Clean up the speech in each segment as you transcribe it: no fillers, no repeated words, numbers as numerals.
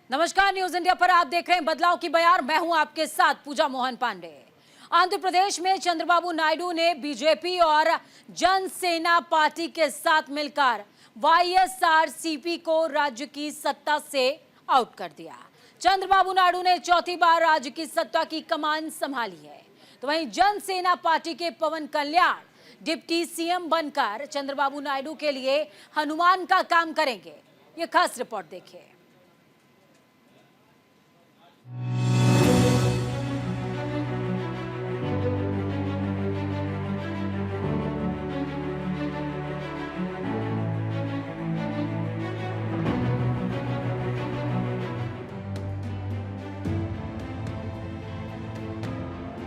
नमस्कार, news India पर आप देख रहे हैं बदलाव की बयार। मैं हूं आपके साथ पूजा मोहन पांडे। आंध्र प्रदेश में चंद्रबाबू नायडू ने बीजेपी और जनसेना पार्टी के साथ मिलकर वाईएसआरसीपी को राज्य की सत्ता से आउट कर दिया। चंद्रबाबू नायडू ने चौथी बार राज्य की सत्ता की कमान संभाली है। तो वहीं जनसेना पार्टी के पवन कल्याण डिप्टी सीएम बनकर चंद्रबाबू नायडू के लिए हनुमान का काम करेंगे। ये खास रिपोर्ट देखिए।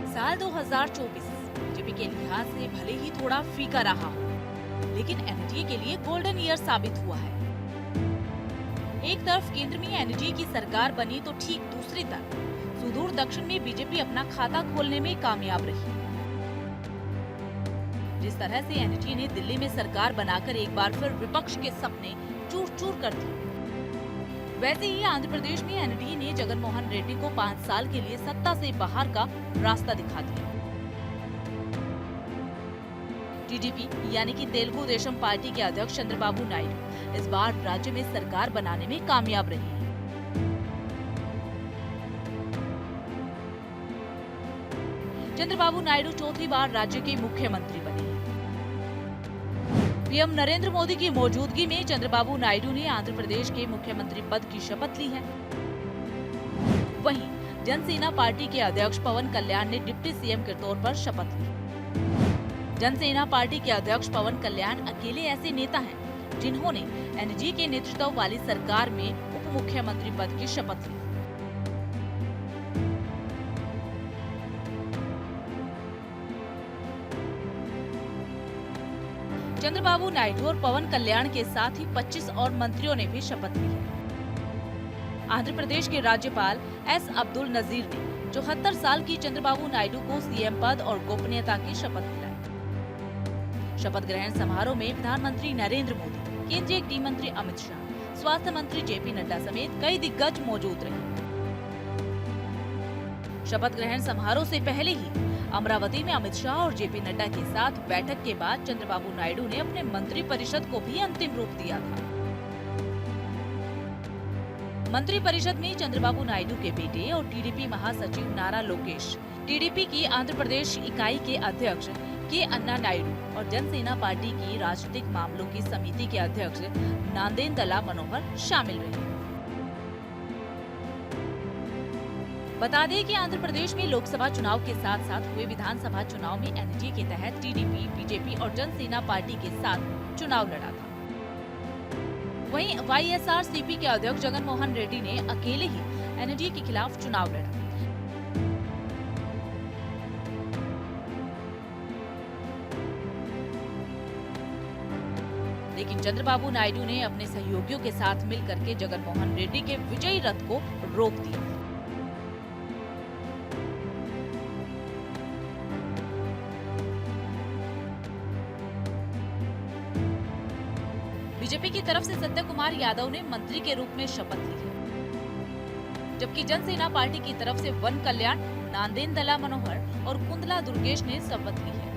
साल 2024 बीजेपी के लिहाज से भले ही थोड़ा फीका रहा हो, लेकिन एनडीए के लिए गोल्डन ईयर साबित हुआ है। एक तरफ केंद्र में एनडीए की सरकार बनी तो ठीक दूसरी तरफ सुदूर दक्षिण में बीजेपी अपना खाता खोलने में कामयाब रही। जिस तरह से एनडीए ने दिल्ली में सरकार बनाकर एक बार फिर विपक्ष के सपने चूर चूर कर दिए, वैसे ही आंध्र प्रदेश में एनडीए ने जगनमोहन रेड्डी को 5 साल के लिए सत्ता से बाहर का रास्ता दिखा दिया। टीडीपी यानी कि तेलुगु देशम पार्टी के अध्यक्ष चंद्रबाबू नायडू इस बार राज्य में सरकार बनाने में कामयाब रहे हैं। चंद्रबाबू नायडू चौथी बार राज्य के मुख्यमंत्री बने। पीएम नरेंद्र मोदी की मौजूदगी में चंद्रबाबू नायडू ने आंध्र प्रदेश के मुख्यमंत्री पद की शपथ ली है। वहीं जनसेना पार्टी के अध्यक्ष पवन कल्याण ने डिप्टी सीएम के तौर पर शपथ ली। जनसेना पार्टी के अध्यक्ष पवन कल्याण अकेले ऐसे नेता हैं जिन्होंने एनडीए के नेतृत्व वाली सरकार में उप मुख्यमंत्री पद की शपथ ली। चंद्रबाबू नायडू और पवन कल्याण के साथ ही 25 और मंत्रियों ने भी शपथ ली है। आंध्र प्रदेश के राज्यपाल एस अब्दुल नजीर ने 74 साल की चंद्रबाबू नायडू को सीएम पद और गोपनीयता की शपथ दिलाई। शपथ ग्रहण समारोह में प्रधानमंत्री नरेंद्र मोदी, केंद्रीय गृह मंत्री अमित शाह, स्वास्थ्य मंत्री जेपी नड्डा समेत कई दिग्गज मौजूद रहे। शपथ ग्रहण समारोह से पहले ही अमरावती में अमित शाह और जेपी नड्डा के साथ बैठक के बाद चंद्रबाबू नायडू ने अपने मंत्री परिषद को भी अंतिम रूप दिया था। मंत्री परिषद में चंद्रबाबू नायडू के बेटे और टीडीपी महासचिव नारा लोकेश, टीडीपी की आंध्र प्रदेश इकाई के अध्यक्ष के अन्ना नायडू और जनसेना पार्टी की राजनीतिक मामलों की समिति के अध्यक्ष नांदेन दला मनोहर शामिल रहे। बता दें कि आंध्र प्रदेश में लोकसभा चुनाव के साथ साथ हुए विधानसभा चुनाव में एनडीए के तहत टीडीपी, बीजेपी और जनसेना पार्टी के साथ चुनाव लड़ा था। वहीं वाईएसआरसीपी के अध्यक्ष जगनमोहन रेड्डी ने अकेले ही एनडीए के खिलाफ चुनाव लड़ा। लेकिन चंद्रबाबू नायडू ने अपने सहयोगियों के साथ मिलकर के जगनमोहन रेड्डी के विजयी रथ को रोक दिया। बीजेपी की तरफ से सत्य कुमार यादव ने मंत्री के रूप में शपथ ली है, जबकि जनसेना पार्टी की तरफ से वन कल्याण, नांदेन दला मनोहर और कुंदला दुर्गेश ने शपथ ली है।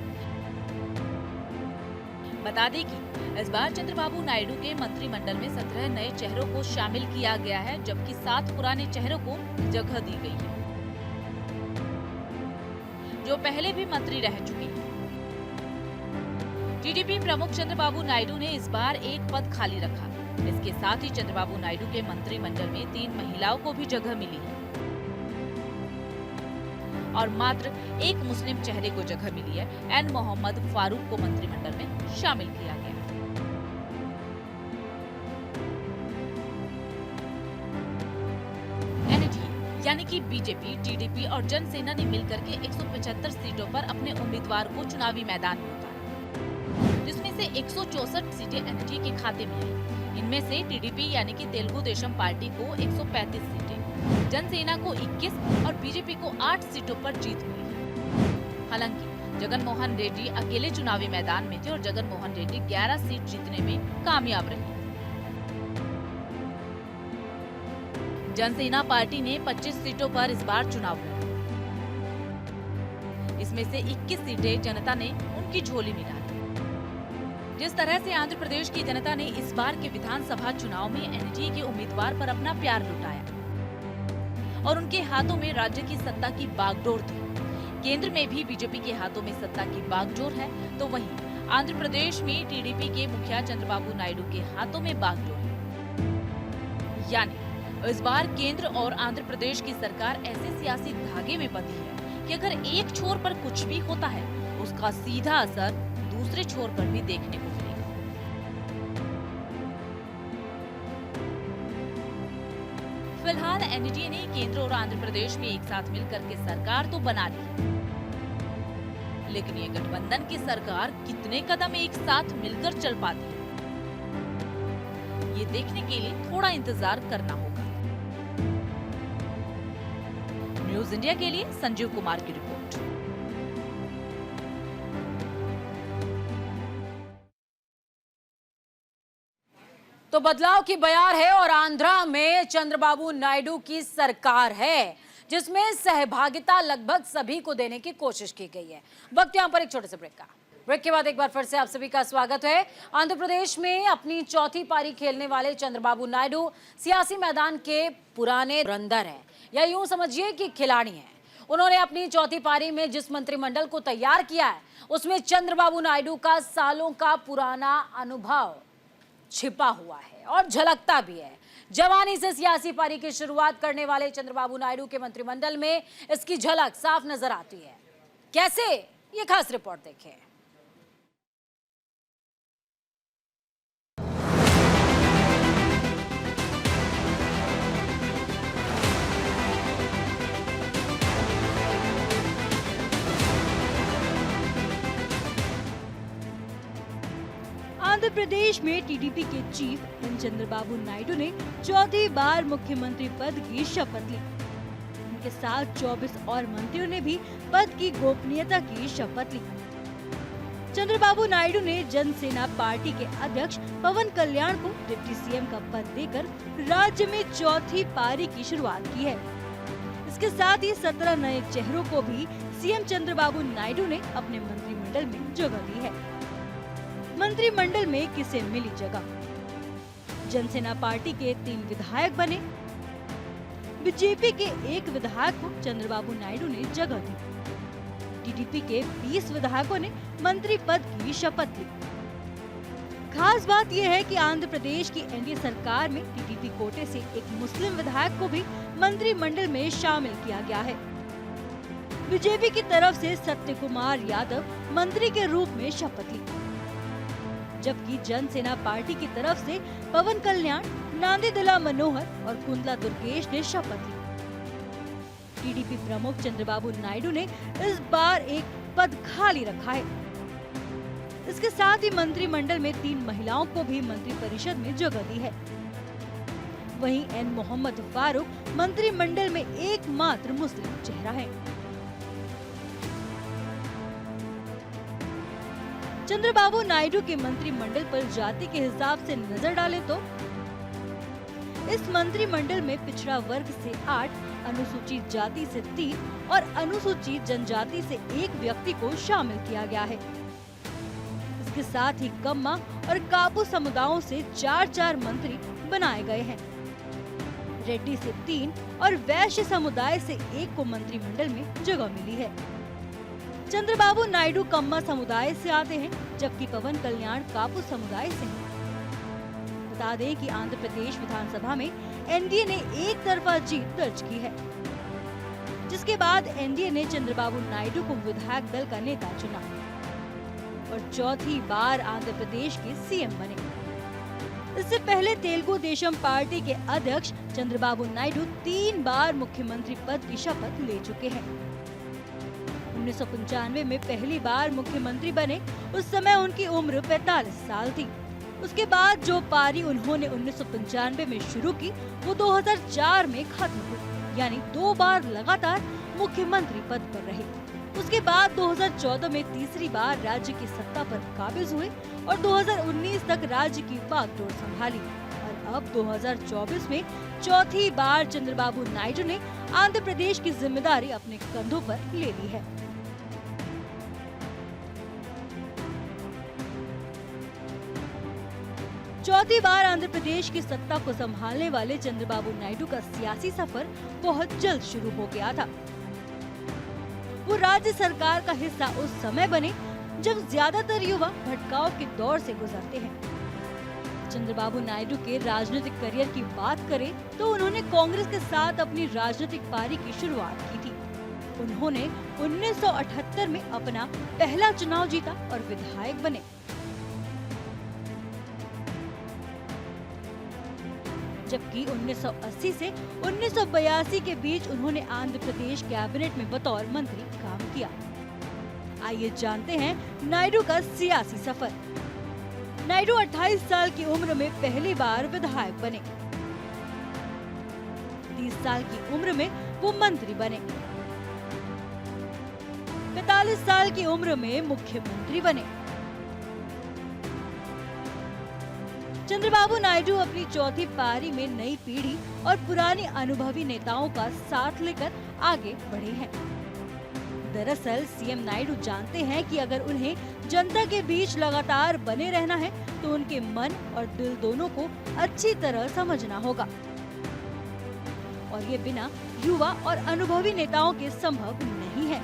बता दें कि इस बार चंद्रबाबू नायडू के मंत्रिमंडल में 17 नए चेहरों को शामिल किया गया है, जबकि 7 पुराने चेहरों को जगह दी गई है, जो पहले भी मंत्री रह चुके हैं। टीडीपी प्रमुख चंद्रबाबू नायडू ने इस बार एक पद खाली रखा। इसके साथ ही चंद्रबाबू नायडू के मंत्रिमंडल में 3 महिलाओं को भी जगह मिली है और मात्र एक मुस्लिम चेहरे को जगह मिली है। एन मोहम्मद फारूक को मंत्रिमंडल में शामिल किया गया। एनडीए यानी कि बीजेपी, टीडीपी और जनसेना ने मिलकर के 175 सीटों पर अपने उम्मीदवार को चुनावी मैदान में उतारा, जिसमें से 164 सीटें एनडीए के खाते में आई। इनमें से टीडीपी यानी कि तेलुगु देशम पार्टी को 135 सीटें, जनसेना को 21 और बीजेपी को 8 सीटों पर जीत मिली है। हालांकि जगनमोहन रेड्डी अकेले चुनावी मैदान में थे और जगनमोहन रेड्डी 11 सीट जीतने में कामयाब रहे। जनसेना पार्टी ने 25 सीटों पर इस बार चुनाव लड़ा। इसमें से 21 सीटें जनता ने उनकी झोली में डाली। जिस तरह से आंध्र प्रदेश की जनता ने इस बार के विधानसभा चुनाव में एनडीए के उम्मीदवार पर अपना प्यार लुटाया और उनके हाथों में राज्य की सत्ता की बागडोर थी। केंद्र में भी बीजेपी के हाथों में सत्ता की बागडोर है, तो वहीं आंध्र प्रदेश में टीडीपी के मुखिया चंद्रबाबू नायडू के हाथों में बागडोर है। यानी इस बार केंद्र और आंध्र प्रदेश की सरकार ऐसे सियासी धागे में बंधी है कि अगर एक छोर पर कुछ भी होता है, उसका सीधा असर दूसरे छोर पर भी देखने को मिलेगा। फिलहाल एनडीए ने केंद्र और आंध्र प्रदेश में एक साथ मिलकर के सरकार तो बना ली, लेकिन ये गठबंधन की सरकार कितने कदम एक साथ मिलकर चल पाती है, ये देखने के लिए थोड़ा इंतजार करना होगा। न्यूज इंडिया के लिए संजीव कुमार की रिपोर्ट। तो बदलाव की बयार है और आंध्रा में चंद्रबाबू नायडू की सरकार है, जिसमें सहभागिता लगभग सभी को देने की कोशिश की गई है। वक्त यहाँ पर एक छोटे से ब्रेक का। ब्रेक के बाद एक बार फिर से आप सभी का स्वागत है। आंध्र प्रदेश में अपनी चौथी पारी खेलने वाले चंद्रबाबू नायडू सियासी मैदान के पुराने धुरंधर हैं, या यूं समझिए कि खिलाड़ी हैं। उन्होंने अपनी चौथी पारी में जिस मंत्रिमंडल को तैयार किया है, उसमें चंद्रबाबू नायडू का सालों का पुराना अनुभव छिपा हुआ है और झलकता भी है। जवानी से सियासी पारी की शुरुआत करने वाले चंद्रबाबू नायडू के मंत्रिमंडल में इसकी झलक साफ नजर आती है। कैसे, ये खास रिपोर्ट देखें। आंध्र प्रदेश में टीडीपी के चीफ एन चंद्रबाबू नायडू ने चौथी बार मुख्यमंत्री पद की शपथ ली। उनके साथ 24 और मंत्रियों ने भी पद की गोपनीयता की शपथ ली। चंद्रबाबू नायडू ने जनसेना पार्टी के अध्यक्ष पवन कल्याण को डिप्टी सीएम का पद देकर राज्य में चौथी पारी की शुरुआत की है। इसके साथ ही 17 नए चेहरों को भी सीएम चंद्रबाबू नायडू ने अपने मंत्रिमंडल में जगह दी है। मंत्रिमंडल में किसे मिली जगह? जनसेना पार्टी के 3 विधायक बने। बीजेपी के 1 विधायक को चंद्रबाबू नायडू ने जगह दी। टीडीपी के 20 विधायकों ने मंत्री पद की शपथ ली। खास बात यह है कि आंध्र प्रदेश की एनडीए सरकार में टीडीपी कोटे से एक मुस्लिम विधायक को भी मंत्रिमंडल में शामिल किया गया है। बीजेपी की तरफ से सत्य कुमार यादव मंत्री के रूप में शपथ ली, जबकि जनसेना पार्टी की तरफ से पवन कल्याण, नांदीधला मनोहर और कुंतला दुर्गेश ने शपथ ली। टीडीपी प्रमुख चंद्रबाबू नायडू ने इस बार एक पद खाली रखा है। इसके साथ ही मंत्रिमंडल में 3 महिलाओं को भी मंत्रिपरिषद में जगह दी है। वहीं एन मोहम्मद फारूक मंत्रिमंडल में एकमात्र मुस्लिम चेहरा है। चंद्रबाबू नायडू के मंत्रिमंडल पर जाति के हिसाब से नजर डालें तो इस मंत्रिमंडल में पिछड़ा वर्ग से 8, अनुसूचित जाति से 3 और अनुसूचित जनजाति से 1 व्यक्ति को शामिल किया गया है। इसके साथ ही कम्मा और कापू समुदायों से 4 मंत्री बनाए गए हैं। रेड्डी से 3 और वैश्य समुदाय से 1 को मंत्रिमंडल में जगह मिली है। चंद्रबाबू नायडू कम्मा समुदाय से आते हैं, जबकि पवन कल्याण कापू समुदाय से हैं। बता दें कि आंध्र प्रदेश विधानसभा में एनडीए ने एक तरफा जीत दर्ज की है, जिसके बाद एनडीए ने चंद्रबाबू नायडू को विधायक दल का नेता चुना और चौथी बार आंध्र प्रदेश के सीएम बने। इससे पहले तेलुगु देशम पार्टी के अध्यक्ष चंद्रबाबू नायडू 3 बार मुख्यमंत्री पद की शपथ ले चुके हैं। 1995 में पहली बार मुख्यमंत्री बने, उस समय उनकी उम्र 45 साल थी। उसके बाद जो पारी उन्होंने 1995 में शुरू की, वो 2004 में खत्म हुई, यानी 2 बार लगातार मुख्यमंत्री पद पर रहे। उसके बाद 2014 में तीसरी बार राज्य की सत्ता पर काबिज हुए और 2019 तक राज्य की बागडोर संभाली और अब 2024 में चौथी बार चंद्रबाबू नायडू ने आंध्र प्रदेश की जिम्मेदारी अपने कंधों पर ले ली है। चौथी बार आंध्र प्रदेश की सत्ता को संभालने वाले चंद्रबाबू नायडू का सियासी सफर बहुत जल्द शुरू हो गया था। वो राज्य सरकार का हिस्सा उस समय बने जब ज्यादातर युवा भटकाव के दौर से गुजरते हैं। चंद्रबाबू नायडू के राजनीतिक करियर की बात करें तो उन्होंने कांग्रेस के साथ अपनी राजनीतिक पारी की शुरुआत की थी। उन्होंने 1978 में अपना पहला चुनाव जीता और विधायक बने। जबकि 1980 से 1982 के बीच उन्होंने आंध्र प्रदेश कैबिनेट में बतौर मंत्री काम किया। आइए जानते हैं नायडू का सियासी सफर। नायडू 28 साल की उम्र में पहली बार विधायक बने। 30 साल की उम्र में वो मंत्री बने। 45 साल की उम्र में मुख्यमंत्री बने। चंद्रबाबू नायडू अपनी चौथी पारी में नई पीढ़ी और पुरानी अनुभवी नेताओं का साथ लेकर आगे बढ़े हैं। दरअसल सीएम नायडू जानते हैं कि अगर उन्हें जनता के बीच लगातार बने रहना है तो उनके मन और दिल दोनों को अच्छी तरह समझना होगा और ये बिना युवा और अनुभवी नेताओं के संभव नहीं है।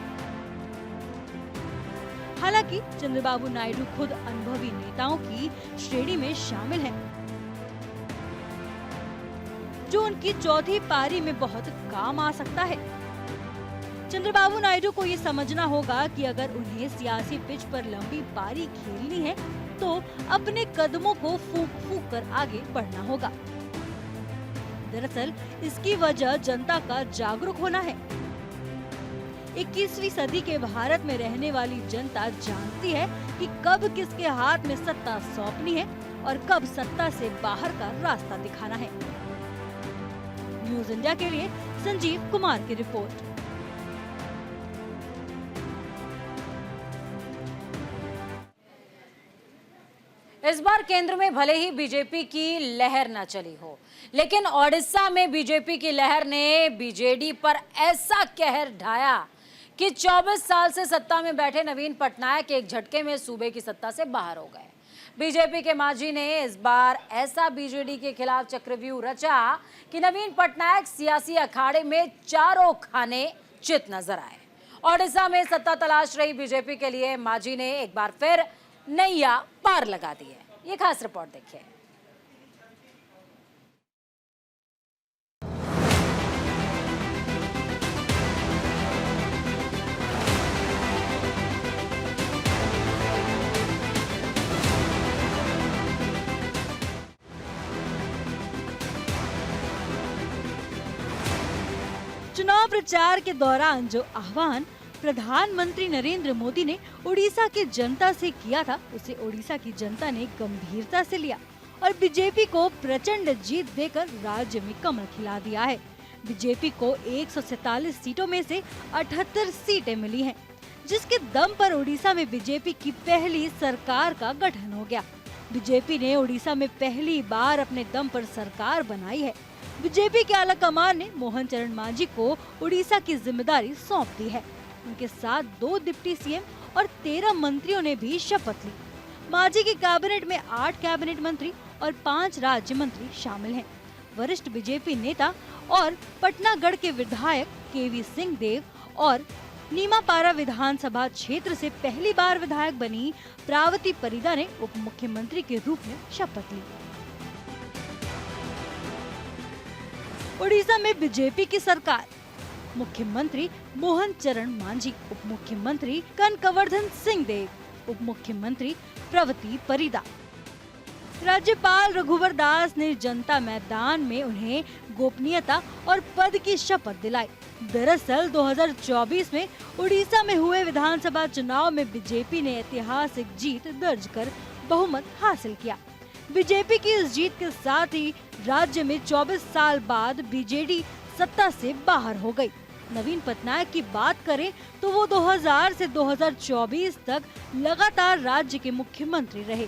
हालांकि चंद्रबाबू नायडू खुद अनुभवी नेताओं की श्रेणी में शामिल हैं, जो उनकी चौथी पारी में बहुत काम आ सकता है। चंद्रबाबू नायडू को ये समझना होगा कि अगर उन्हें सियासी पिच पर लंबी पारी खेलनी है तो अपने कदमों को फूंक फूंक कर आगे बढ़ना होगा। दरअसल इसकी वजह जनता का जागरूक होना है। 21वीं सदी के भारत में रहने वाली जनता जानती है कि कब किसके हाथ में सत्ता सौंपनी है और कब सत्ता से बाहर का रास्ता दिखाना है। न्यूज़ इंडिया के लिए संजीव कुमार की रिपोर्ट। इस बार केंद्र में भले ही बीजेपी की लहर न चली हो, लेकिन ओडिशा में बीजेपी की लहर ने बीजेडी पर ऐसा कहर ढाया कि 24 साल से सत्ता में बैठे नवीन पटनायक एक झटके में सूबे की सत्ता से बाहर हो गए। बीजेपी के मांझी ने इस बार ऐसा बीजेडी के खिलाफ चक्रव्यूह रचा कि नवीन पटनायक सियासी अखाड़े में चारों खाने चित नजर आए। ओडिशा में सत्ता तलाश रही बीजेपी के लिए मांझी ने एक बार फिर नैया पार लगा दी है। ये खास रिपोर्ट देखिए। चुनाव प्रचार के दौरान जो आह्वान प्रधानमंत्री नरेंद्र मोदी ने उड़ीसा की जनता से किया था, उसे उड़ीसा की जनता ने गंभीरता से लिया और बीजेपी को प्रचंड जीत देकर राज्य में कमल खिला दिया है। बीजेपी को 147 सीटों में से 78 सीटें मिली हैं, जिसके दम पर उड़ीसा में बीजेपी की पहली सरकार का गठन हो गया। बीजेपी ने उड़ीसा में पहली बार अपने दम पर सरकार बनाई है। बीजेपी के आला कमान ने मोहन चरण मांझी को उड़ीसा की जिम्मेदारी सौंप दी है। उनके साथ 2 डिप्टी सीएम और 13 मंत्रियों ने भी शपथ ली। मांझी की कैबिनेट में 8 कैबिनेट मंत्री और 5 राज्य मंत्री शामिल हैं। वरिष्ठ बीजेपी नेता और पटनागढ़ के विधायक केवी सिंह देव और नीमापारा विधानसभा क्षेत्र से पहली बार विधायक बनी प्रावती परिदा ने उप मुख्यमंत्री के रूप में शपथ ली। उड़ीसा में बीजेपी की सरकार, मुख्यमंत्री मोहन चरण मांझी, उप मुख्यमंत्री कनकवर्धन सिंह देव, उप मुख्यमंत्री प्रावती परिदा। राज्यपाल रघुवर दास ने जनता मैदान में उन्हें गोपनीयता और पद की शपथ दिलाई। दरअसल 2024 में उड़ीसा में हुए विधानसभा चुनाव में बीजेपी ने ऐतिहासिक जीत दर्ज कर बहुमत हासिल किया। बीजेपी की इस जीत के साथ ही राज्य में 24 साल बाद बीजेडी सत्ता से बाहर हो गई। नवीन पटनायक की बात करें तो वो 2000 से 2024 तक लगातार राज्य के मुख्यमंत्री रहे।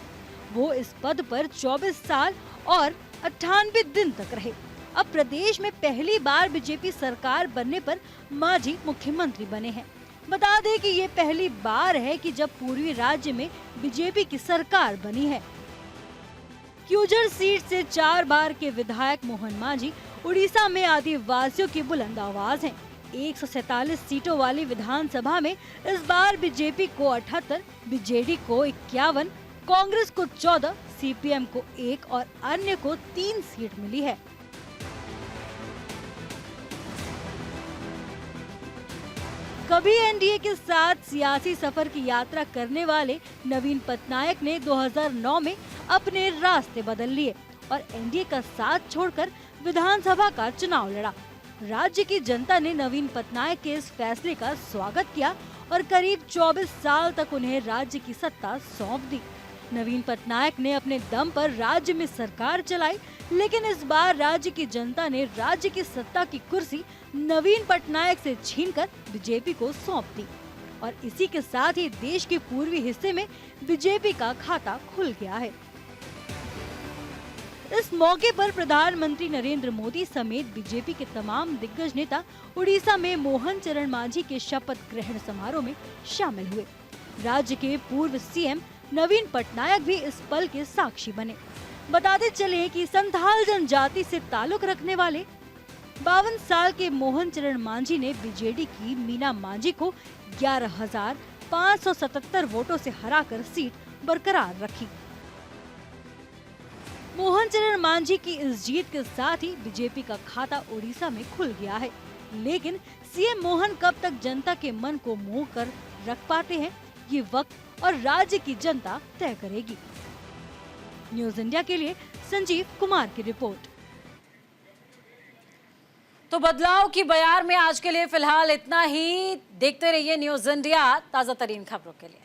वो इस पद पर 24 साल और 98 दिन तक रहे। अब प्रदेश में पहली बार बीजेपी सरकार बनने पर मांझी मुख्यमंत्री बने हैं। बता दें कि ये पहली बार है कि जब पूर्वी राज्य में बीजेपी की सरकार बनी है। क्यूझर सीट से 4 बार के विधायक मोहन मांझी उड़ीसा में आदिवासियों की बुलंद आवाज हैं। 147 सीटों वाली विधानसभा में इस बार बीजेपी को 78, बीजेडी को 51, कांग्रेस को 14, सीपीएम को 1 और अन्य को 3 सीट मिली है। कभी एनडीए के साथ सियासी सफर की यात्रा करने वाले नवीन पटनायक ने 2009 में अपने रास्ते बदल लिए और एनडीए का साथ छोड़कर विधानसभा का चुनाव लड़ा। राज्य की जनता ने नवीन पटनायक के इस फैसले का स्वागत किया और करीब 24 साल तक उन्हें राज्य की सत्ता सौंप दी। नवीन पटनायक ने अपने दम पर राज्य में सरकार चलाई, लेकिन इस बार राज्य की जनता ने राज्य की सत्ता की कुर्सी नवीन पटनायक से छीनकर बीजेपी को सौंप दी और इसी के साथ ही देश के पूर्वी हिस्से में बीजेपी का खाता खुल गया है। इस मौके पर प्रधानमंत्री नरेंद्र मोदी समेत बीजेपी के तमाम दिग्गज नेता उड़ीसा में मोहन चरण मांझी के शपथ ग्रहण समारोह में शामिल हुए। राज्य के पूर्व सीएम नवीन पटनायक भी इस पल के साक्षी बने। बताते चले कि संथाल जनजाति से ताल्लुक रखने वाले 52 साल के मोहन चरण मांझी ने बीजेडी की मीना मांझी को 11,577 वोटों से हराकर सीट बरकरार रखी। मोहन चरण मांझी की इस जीत के साथ ही बीजेपी का खाता उड़ीसा में खुल गया है, लेकिन सीएम मोहन कब तक जनता के मन को मोह कर रख पाते हैं, ये वक्त और राज्य की जनता तय करेगी। न्यूज इंडिया के लिए संजीव कुमार की रिपोर्ट। तो बदलाव की बयार में आज के लिए फिलहाल इतना ही। देखते रहिए न्यूज इंडिया ताजा तरीन खबरों के लिए।